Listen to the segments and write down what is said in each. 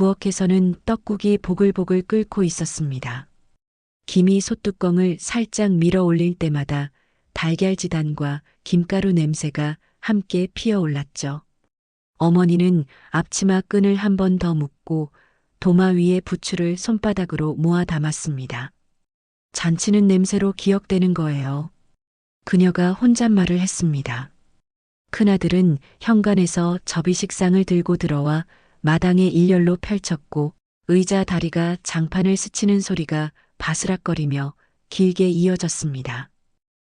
부엌에서는 떡국이 보글보글 끓고 있었습니다. 김이 솥뚜껑을 살짝 밀어 올릴 때마다 달걀 지단과 김가루 냄새가 함께 피어올랐죠. 어머니는 앞치마 끈을 한 번 더 묶고 도마 위에 부추를 손바닥으로 모아 담았습니다. 잔치는 냄새로 기억되는 거예요. 그녀가 혼잣말을 했습니다. 큰아들은 현관에서 접이식상을 들고 들어와 마당에 일렬로 펼쳤고 의자 다리가 장판을 스치는 소리가 바스락거리며 길게 이어졌습니다.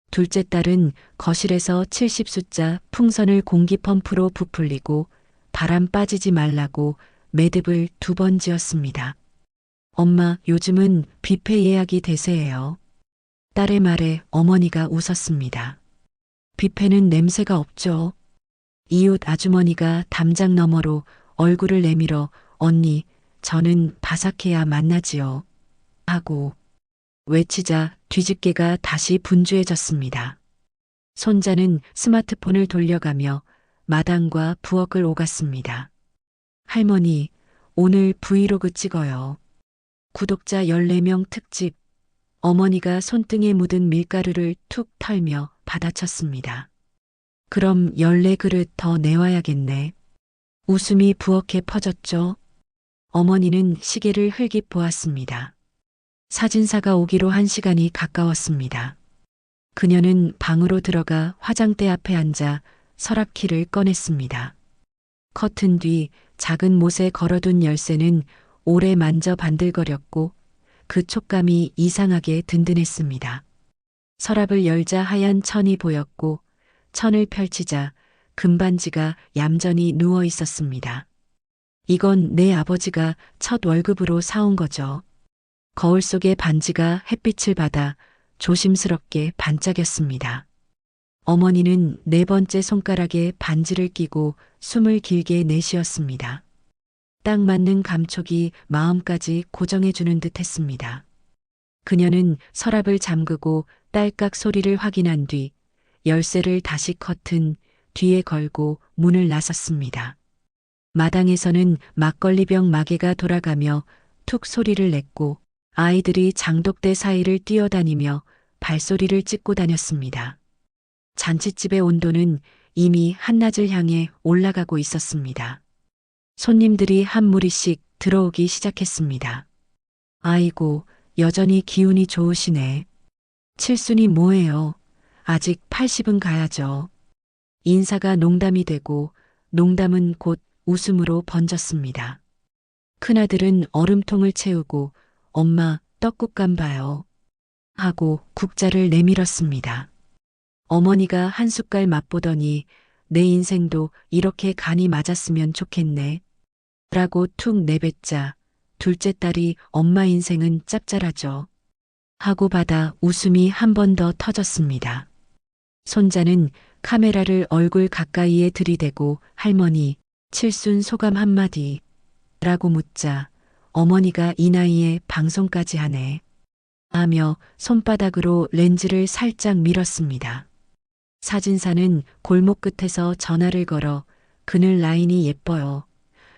둘째 딸은 거실에서 70숫자 풍선을 공기 펌프로 부풀리고 바람 빠지지 말라고 매듭을 2번 지었습니다. 엄마, 요즘은 뷔페 예약이 대세예요. 딸의 말에 어머니가 웃었습니다. 뷔페는 냄새가 없죠. 이웃 아주머니가 담장 너머로 얼굴을 내밀어 언니, 저는 바삭해야 만나지요. 하고 외치자 뒤집개가 다시 분주해졌습니다. 손자는 스마트폰을 돌려가며 마당과 부엌을 오갔습니다. 할머니, 오늘 브이로그 찍어요. 구독자 14명 특집. 어머니가 손등에 묻은 밀가루를 툭 털며 받아쳤습니다. 그럼 14그릇 더 내와야겠네. 웃음이 부엌에 퍼졌죠. 어머니는 시계를 흘깃 보았습니다. 사진사가 오기로 한 시간이 가까웠습니다. 그녀는 방으로 들어가 화장대 앞에 앉아 서랍키를 꺼냈습니다. 커튼 뒤 작은 못에 걸어둔 열쇠는 오래 만져 반들거렸고 그 촉감이 이상하게 든든했습니다. 서랍을 열자 하얀 천이 보였고 천을 펼치자 금반지가 얌전히 누워 있었습니다. 이건 내 아버지가 첫 월급으로 사온 거죠. 거울 속의 반지가 햇빛을 받아 조심스럽게 반짝였습니다. 어머니는 4번째 손가락에 반지를 끼고 숨을 길게 내쉬었습니다. 딱 맞는 감촉이 마음까지 고정해주는 듯 했습니다. 그녀는 서랍을 잠그고 딸깍 소리를 확인한 뒤 열쇠를 다시 커튼 뒤에 걸고 문을 나섰습니다. 마당에서는 막걸리병 마개가 돌아가며 툭 소리를 냈고 아이들이 장독대 사이를 뛰어다니며 발소리를 찍고 다녔습니다. 잔칫집의 온도는 이미 한낮을 향해 올라가고 있었습니다. 손님들이 한 무리씩 들어오기 시작했습니다. 아이고, 여전히 기운이 좋으시네. 칠순이 뭐예요? 아직 80은 가야죠. 인사가 농담이 되고 농담은 곧 웃음으로 번졌습니다. 큰아들은 얼음통을 채우고 엄마 떡국감 봐요. 하고 국자를 내밀었습니다. 어머니가 한 숟갈 맛보더니 내 인생도 이렇게 간이 맞았으면 좋겠네. 라고 툭 내뱉자 둘째 딸이 엄마 인생은 짭짤하죠. 하고 받아 웃음이 한 번 더 터졌습니다. 손자는 카메라를 얼굴 가까이에 들이대고 할머니, 칠순 소감 한마디. 라고 묻자 어머니가 이 나이에 방송까지 하네. 하며 손바닥으로 렌즈를 살짝 밀었습니다. 사진사는 골목 끝에서 전화를 걸어 그늘 라인이 예뻐요.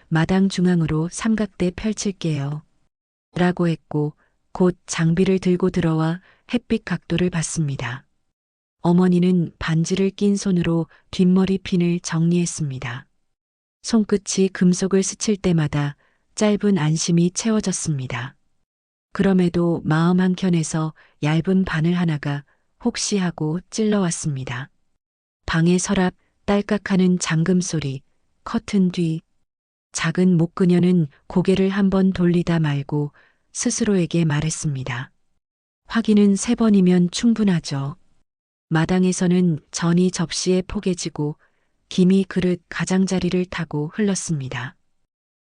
마당 중앙으로 삼각대 펼칠게요. 라고 했고 곧 장비를 들고 들어와 햇빛 각도를 봤습니다. 어머니는 반지를 낀 손으로 뒷머리 핀을 정리했습니다. 손끝이 금속을 스칠 때마다 짧은 안심이 채워졌습니다. 그럼에도 마음 한켠에서 얇은 바늘 하나가 혹시 하고 찔러왔습니다. 방의 서랍 딸깍하는 잠금 소리, 커튼 뒤 작은 목그녀는 고개를 한번 돌리다 말고 스스로에게 말했습니다. 확인은 3번이면 충분하죠. 마당에서는 전이 접시에 포개지고 김이 그릇 가장자리를 타고 흘렀습니다.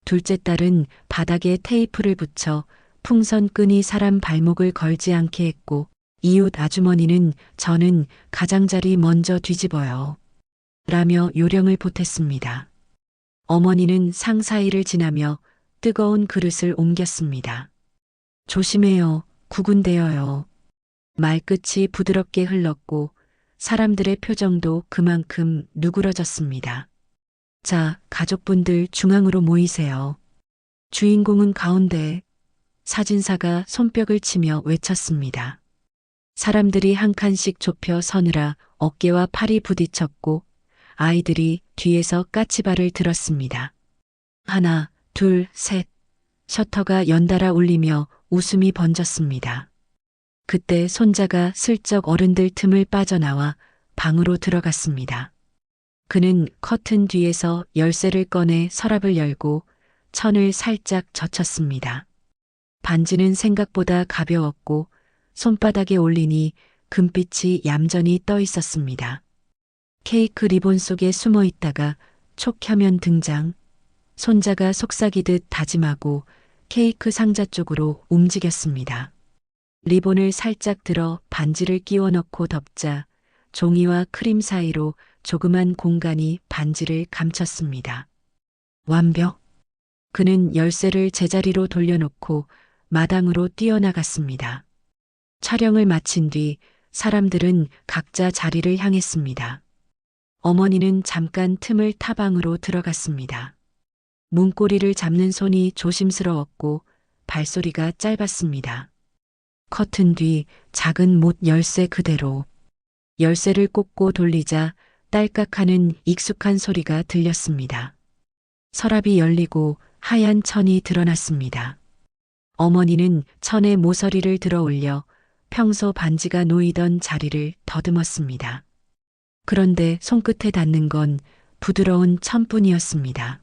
둘째 딸은 바닥에 테이프를 붙여 풍선 끈이 사람 발목을 걸지 않게 했고 이웃 아주머니는 저는 가장자리 먼저 뒤집어요. 라며 요령을 보탰습니다. 어머니는 상 사이를 지나며 뜨거운 그릇을 옮겼습니다. 조심해요. 구근대어요. 말끝이 부드럽게 흘렀고 사람들의 표정도 그만큼 누그러졌습니다. 자, 가족분들 중앙으로 모이세요. 주인공은 가운데. 사진사가 손뼉을 치며 외쳤습니다. 사람들이 한 칸씩 좁혀 서느라 어깨와 팔이 부딪혔고 아이들이 뒤에서 까치발을 들었습니다. 하나, 둘, 셋. 셔터가 연달아 울리며 웃음이 번졌습니다. 그때 손자가 슬쩍 어른들 틈을 빠져나와 방으로 들어갔습니다. 그는 커튼 뒤에서 열쇠를 꺼내 서랍을 열고 천을 살짝 젖혔습니다. 반지는 생각보다 가벼웠고 손바닥에 올리니 금빛이 얌전히 떠 있었습니다. 케이크 리본 속에 숨어 있다가 촉 켜면 등장. 손자가 속삭이듯 다짐하고 케이크 상자 쪽으로 움직였습니다. 리본을 살짝 들어 반지를 끼워 넣고 덮자 종이와 크림 사이로 조그만 공간이 반지를 감췄습니다. 완벽. 그는 열쇠를 제자리로 돌려놓고 마당으로 뛰어나갔습니다. 촬영을 마친 뒤 사람들은 각자 자리를 향했습니다. 어머니는 잠깐 틈을 타 방으로 들어갔습니다. 문고리를 잡는 손이 조심스러웠고 발소리가 짧았습니다. 커튼 뒤 작은 못 열쇠 그대로. 열쇠를 꽂고 돌리자 딸깍하는 익숙한 소리가 들렸습니다. 서랍이 열리고 하얀 천이 드러났습니다. 어머니는 천에 모서리를 들어 올려 평소 반지가 놓이던 자리를 더듬었습니다. 그런데 손끝에 닿는 건 부드러운 천뿐이었습니다.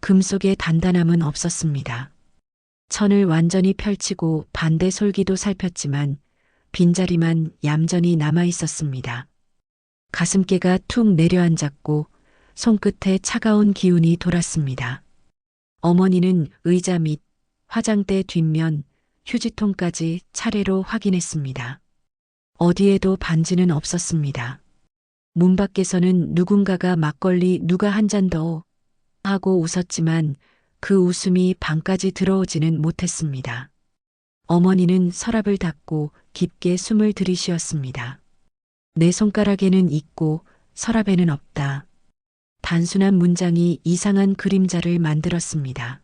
금속의 단단함은 없었습니다. 천을 완전히 펼치고 반대 솔기도 살폈지만 빈자리만 얌전히 남아 있었습니다. 가슴께가 툭 내려앉았고 손끝에 차가운 기운이 돌았습니다. 어머니는 의자 밑, 화장대 뒷면, 휴지통까지 차례로 확인했습니다. 어디에도 반지는 없었습니다. 문 밖에서는 누군가가 막걸리 누가 한 잔 더 하고 웃었지만 그 웃음이 방까지 들어오지는 못했습니다. 어머니는 서랍을 닫고 깊게 숨을 들이쉬었습니다. 내 손가락에는 있고 서랍에는 없다. 단순한 문장이 이상한 그림자를 만들었습니다.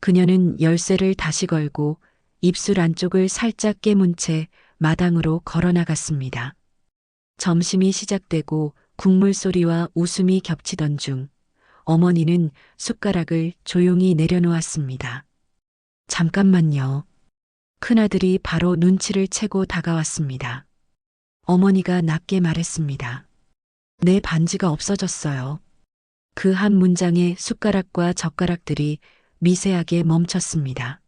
그녀는 열쇠를 다시 걸고 입술 안쪽을 살짝 깨문 채 마당으로 걸어 나갔습니다. 점심이 시작되고 국물 소리와 웃음이 겹치던 중 어머니는 숟가락을 조용히 내려놓았습니다. 잠깐만요. 큰아들이 바로 눈치를 채고 다가왔습니다. 어머니가 낮게 말했습니다. 내 반지가 없어졌어요. 그 한 문장에 숟가락과 젓가락들이 미세하게 멈췄습니다.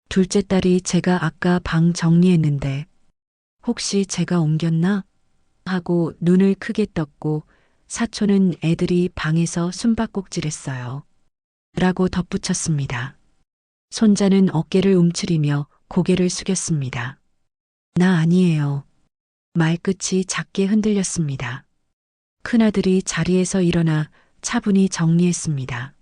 둘째 딸이 제가 아까 방 정리했는데 혹시 제가 옮겼나? 하고 눈을 크게 떴고 사촌은 애들이 방에서 숨바꼭질했어요. 라고 덧붙였습니다. 손자는 어깨를 움츠리며 고개를 숙였습니다. 나 아니에요. 말끝이 작게 흔들렸습니다. 큰아들이 자리에서 일어나 차분히 정리했습니다.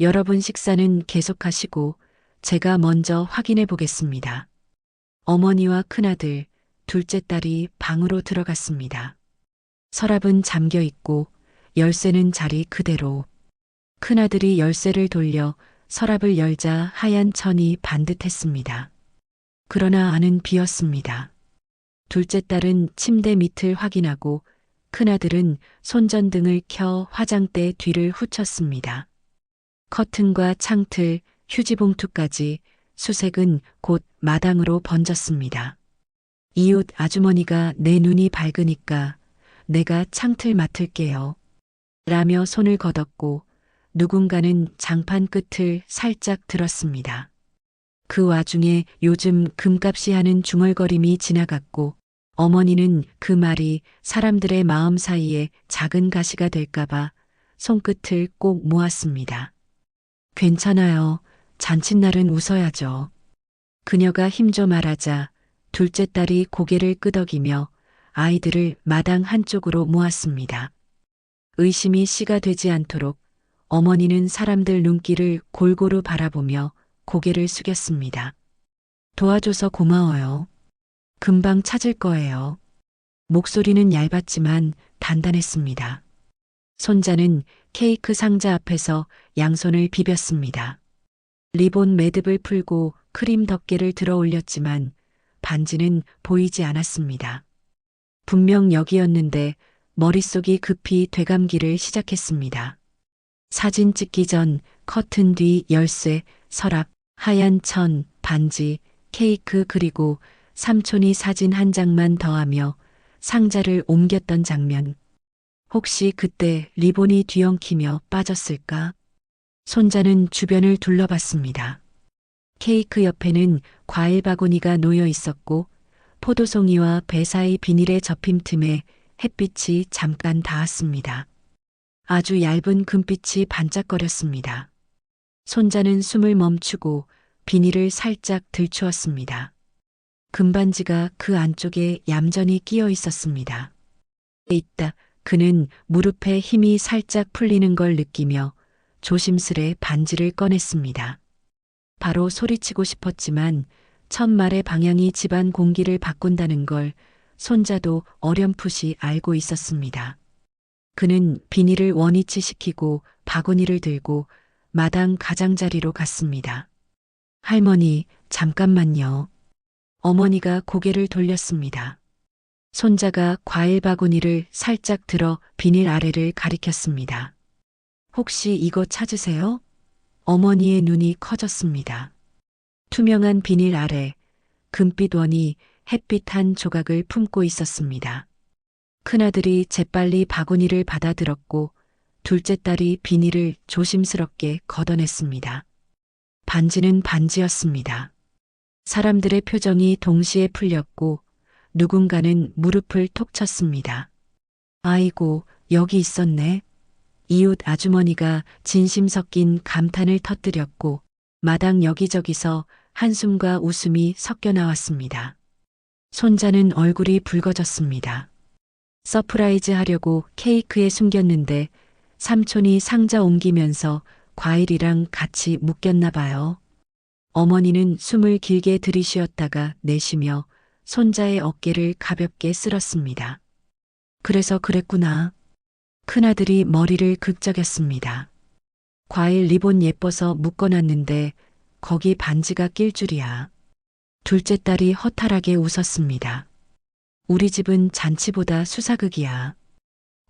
여러분 식사는 계속하시고 제가 먼저 확인해 보겠습니다. 어머니와 큰아들, 둘째 딸이 방으로 들어갔습니다. 서랍은 잠겨 있고 열쇠는 자리 그대로. 큰아들이 열쇠를 돌려 서랍을 열자 하얀 천이 반듯했습니다. 그러나 안은 비었습니다. 둘째 딸은 침대 밑을 확인하고 큰아들은 손전등을 켜 화장대 뒤를 후쳤습니다. 커튼과 창틀, 휴지봉투까지 수색은 곧 마당으로 번졌습니다. 이웃 아주머니가 내 눈이 밝으니까 내가 창틀 맡을게요. 라며 손을 걷었고 누군가는 장판 끝을 살짝 들었습니다. 그 와중에 요즘 금값이 하는 중얼거림이 지나갔고 어머니는 그 말이 사람들의 마음 사이에 작은 가시가 될까봐 손끝을 꼭 모았습니다. 괜찮아요. 잔칫날은 웃어야죠. 그녀가 힘줘 말하자 둘째 딸이 고개를 끄덕이며 아이들을 마당 한쪽으로 모았습니다. 의심이 씨가 되지 않도록 어머니는 사람들 눈길을 골고루 바라보며 고개를 숙였습니다. 도와줘서 고마워요. 금방 찾을 거예요. 목소리는 얇았지만 단단했습니다. 손자는 케이크 상자 앞에서 양손을 비볐습니다. 리본 매듭을 풀고 크림 덮개를 들어 올렸지만 반지는 보이지 않았습니다. 분명 여기였는데 머릿속이 급히 되감기를 시작했습니다. 사진 찍기 전 커튼 뒤 열쇠, 서랍, 하얀 천, 반지, 케이크 그리고 삼촌이 사진 한 장만 더하며 상자를 옮겼던 장면. 혹시 그때 리본이 뒤엉키며 빠졌을까? 손자는 주변을 둘러봤습니다. 케이크 옆에는 과일 바구니가 놓여 있었고 포도송이와 배 사이 비닐에 접힌 틈에 햇빛이 잠깐 닿았습니다. 아주 얇은 금빛이 반짝거렸습니다. 손자는 숨을 멈추고 비닐을 살짝 들추었습니다. 금반지가 그 안쪽에 얌전히 끼어 있었습니다. 있다. 그는 무릎에 힘이 살짝 풀리는 걸 느끼며 조심스레 반지를 꺼냈습니다. 바로 소리치고 싶었지만 첫 말의 방향이 집안 공기를 바꾼다는 걸 손자도 어렴풋이 알고 있었습니다. 그는 비닐을 원위치 시키고 바구니를 들고 마당 가장자리로 갔습니다. 할머니, 잠깐만요. 어머니가 고개를 돌렸습니다. 손자가 과일 바구니를 살짝 들어 비닐 아래를 가리켰습니다. 혹시 이거 찾으세요? 어머니의 눈이 커졌습니다. 투명한 비닐 아래 금빛 원이 햇빛 한 조각을 품고 있었습니다. 큰아들이 재빨리 바구니를 받아들었고 둘째 딸이 비닐을 조심스럽게 걷어냈습니다. 반지는 반지였습니다. 사람들의 표정이 동시에 풀렸고 누군가는 무릎을 톡 쳤습니다. 아이고, 여기 있었네. 이웃 아주머니가 진심 섞인 감탄을 터뜨렸고 마당 여기저기서 한숨과 웃음이 섞여 나왔습니다. 손자는 얼굴이 붉어졌습니다. 서프라이즈 하려고 케이크에 숨겼는데 삼촌이 상자 옮기면서 과일이랑 같이 묶였나 봐요. 어머니는 숨을 길게 들이쉬었다가 내쉬며 손자의 어깨를 가볍게 쓸었습니다. 그래서 그랬구나. 큰아들이 머리를 긁적였습니다. 과일 리본 예뻐서 묶어놨는데 거기 반지가 낄 줄이야. 둘째 딸이 허탈하게 웃었습니다. 우리 집은 잔치보다 수사극이야.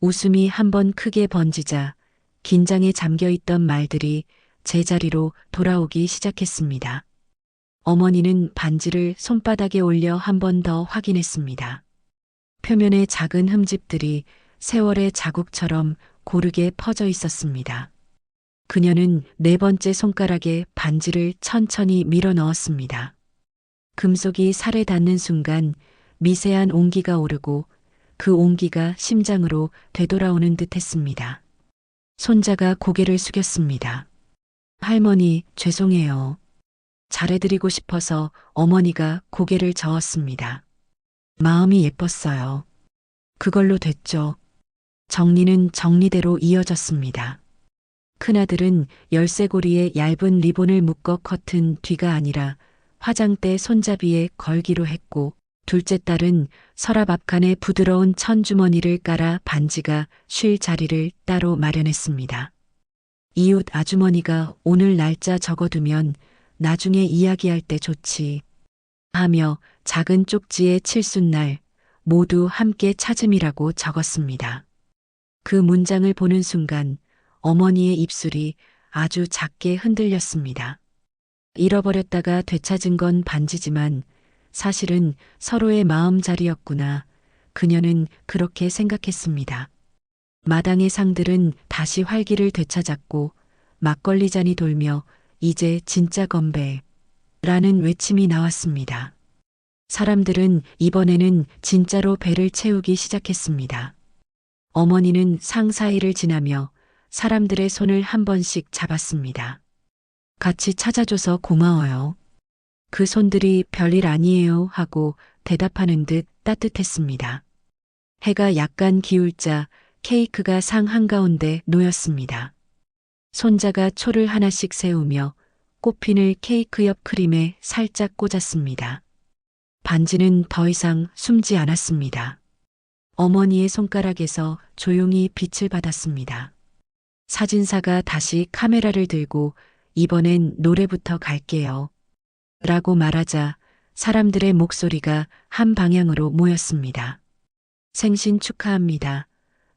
웃음이 한번 크게 번지자 긴장에 잠겨있던 말들이 제자리로 돌아오기 시작했습니다. 어머니는 반지를 손바닥에 올려 한 번 더 확인했습니다. 표면에 작은 흠집들이 세월의 자국처럼 고르게 퍼져 있었습니다. 그녀는 네 번째 손가락에 반지를 천천히 밀어 넣었습니다. 금속이 살에 닿는 순간 미세한 온기가 오르고 그 온기가 심장으로 되돌아오는 듯 했습니다. 손자가 고개를 숙였습니다. 할머니, 죄송해요. 잘해드리고 싶어서 어머니가 고개를 저었습니다. 마음이 예뻤어요. 그걸로 됐죠. 정리는 정리대로 이어졌습니다. 큰아들은 열쇠고리에 얇은 리본을 묶어 커튼 뒤가 아니라 화장대 손잡이에 걸기로 했고 둘째 딸은 서랍 앞칸에 부드러운 천주머니를 깔아 반지가 쉴 자리를 따로 마련했습니다. 이웃 아주머니가 오늘 날짜 적어두면 나중에 이야기할 때 좋지 하며 작은 쪽지에 칠순날 모두 함께 찾음이라고 적었습니다. 그 문장을 보는 순간 어머니의 입술이 아주 작게 흔들렸습니다. 잃어버렸다가 되찾은 건 반지지만 사실은 서로의 마음자리였구나. 그녀는 그렇게 생각했습니다. 마당의 상들은 다시 활기를 되찾았고 막걸리 잔이 돌며 이제 진짜 건배 라는 외침이 나왔습니다. 사람들은 이번에는 진짜로 배를 채우기 시작했습니다. 어머니는 상 사이를 지나며 사람들의 손을 한 번씩 잡았습니다. 같이 찾아줘서 고마워요. 그 손들이 별일 아니에요 하고 대답하는 듯 따뜻했습니다. 해가 약간 기울자 케이크가 상 한가운데 놓였습니다. 손자가 초를 하나씩 세우며 꽃핀을 케이크 옆 크림에 살짝 꽂았습니다. 반지는 더 이상 숨지 않았습니다. 어머니의 손가락에서 조용히 빛을 받았습니다. 사진사가 다시 카메라를 들고 이번엔 노래부터 갈게요. 라고 말하자 사람들의 목소리가 한 방향으로 모였습니다. 생신 축하합니다.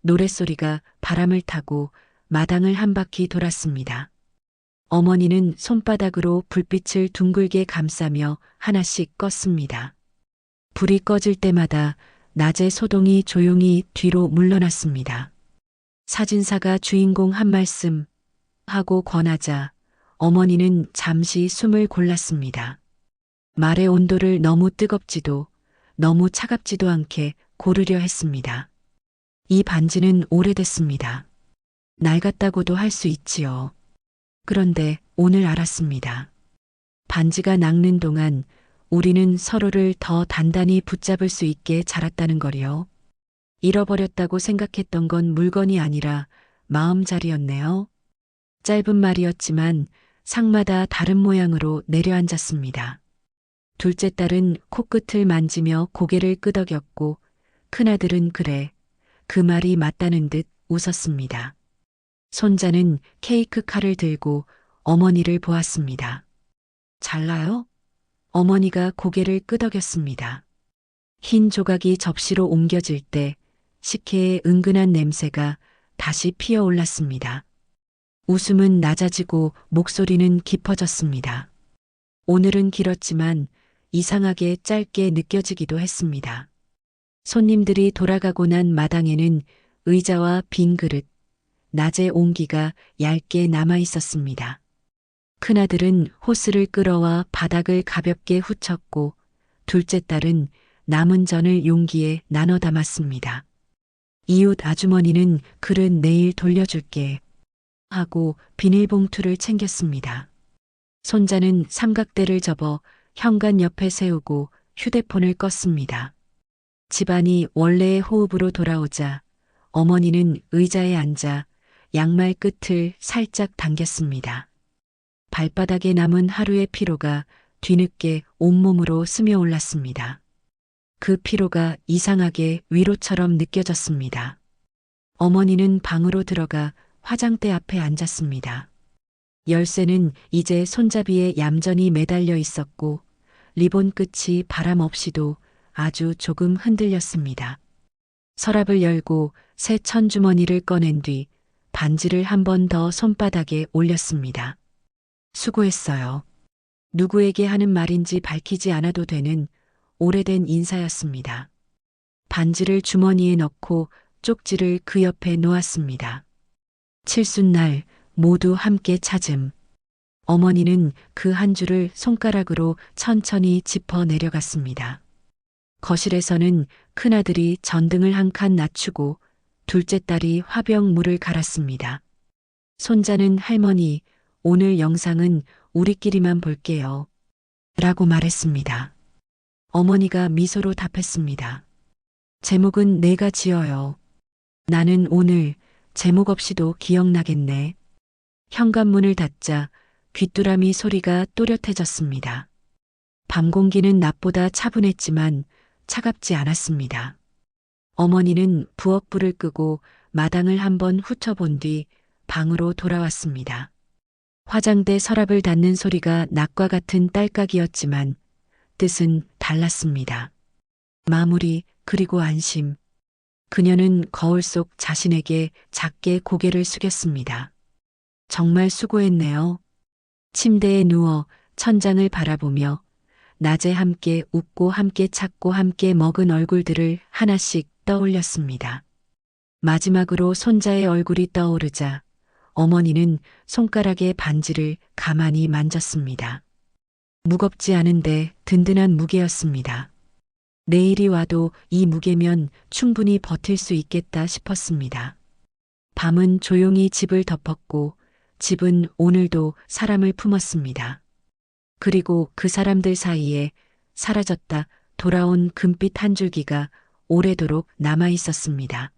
노랫소리가 바람을 타고 마당을 한 바퀴 돌았습니다. 어머니는 손바닥으로 불빛을 둥글게 감싸며 하나씩 껐습니다. 불이 꺼질 때마다 낮의 소동이 조용히 뒤로 물러났습니다. 사진사가 주인공 한 말씀 하고 권하자 어머니는 잠시 숨을 골랐습니다. 말의 온도를 너무 뜨겁지도 너무 차갑지도 않게 고르려 했습니다. 이 반지는 오래됐습니다. 낡았다고도 할 수 있지요. 그런데 오늘 알았습니다. 반지가 낡는 동안 우리는 서로를 더 단단히 붙잡을 수 있게 자랐다는 거리요. 잃어버렸다고 생각했던 건 물건이 아니라 마음자리였네요. 짧은 말이었지만 상마다 다른 모양으로 내려앉았습니다. 둘째 딸은 코끝을 만지며 고개를 끄덕였고 큰아들은 그래, 그 말이 맞다는 듯 웃었습니다. 손자는 케이크 칼을 들고 어머니를 보았습니다. 잘나요? 어머니가 고개를 끄덕였습니다. 흰 조각이 접시로 옮겨질 때 식혜의 은근한 냄새가 다시 피어올랐습니다. 웃음은 낮아지고 목소리는 깊어졌습니다. 오늘은 길었지만 이상하게 짧게 느껴지기도 했습니다. 손님들이 돌아가고 난 마당에는 의자와 빈 그릇, 낮의 온기가 얇게 남아 있었습니다. 큰아들은 호스를 끌어와 바닥을 가볍게 후쳤고 둘째 딸은 남은 전을 용기에 나눠 담았습니다. 이웃 아주머니는 그릇 내일 돌려줄게 하고 비닐봉투를 챙겼습니다. 손자는 삼각대를 접어 현관 옆에 세우고 휴대폰을 껐습니다. 집안이 원래의 호흡으로 돌아오자 어머니는 의자에 앉아 양말 끝을 살짝 당겼습니다. 발바닥에 남은 하루의 피로가 뒤늦게 온몸으로 스며올랐습니다. 그 피로가 이상하게 위로처럼 느껴졌습니다. 어머니는 방으로 들어가 화장대 앞에 앉았습니다. 열쇠는 이제 손잡이에 얌전히 매달려 있었고 리본 끝이 바람 없이도 아주 조금 흔들렸습니다. 서랍을 열고 새 천주머니를 꺼낸 뒤 반지를 한 번 더 손바닥에 올렸습니다. 수고했어요. 누구에게 하는 말인지 밝히지 않아도 되는 오래된 인사였습니다. 반지를 주머니에 넣고 쪽지를 그 옆에 놓았습니다. 칠순날 모두 함께 찾음. 어머니는 그 한 줄을 손가락으로 천천히 짚어 내려갔습니다. 거실에서는 큰아들이 전등을 한 칸 낮추고 둘째 딸이 화병 물을 갈았습니다. 손자는 할머니, 오늘 영상은 우리끼리만 볼게요. 라고 말했습니다. 어머니가 미소로 답했습니다. 제목은 내가 지어요. 나는 오늘 제목 없이도 기억나겠네. 현관문을 닫자 귀뚜라미 소리가 또렷해졌습니다. 밤 공기는 낮보다 차분했지만 차갑지 않았습니다. 어머니는 부엌불을 끄고 마당을 한번 훑어본 뒤 방으로 돌아왔습니다. 화장대 서랍을 닫는 소리가 낙과 같은 딸깍이었지만 뜻은 달랐습니다. 마무리 그리고 안심. 그녀는 거울 속 자신에게 작게 고개를 숙였습니다. 정말 수고했네요. 침대에 누워 천장을 바라보며 낮에 함께 웃고 함께 찾고 함께 먹은 얼굴들을 하나씩 떠올렸습니다. 마지막으로 손자의 얼굴이 떠오르자 어머니는 손가락에 반지를 가만히 만졌습니다. 무겁지 않은데 든든한 무게였습니다. 내일이 와도 이 무게면 충분히 버틸 수 있겠다 싶었습니다. 밤은 조용히 집을 덮었고 집은 오늘도 사람을 품었습니다. 그리고 그 사람들 사이에 사라졌다 돌아온 금빛 한 줄기가 오래도록 남아 있었습니다.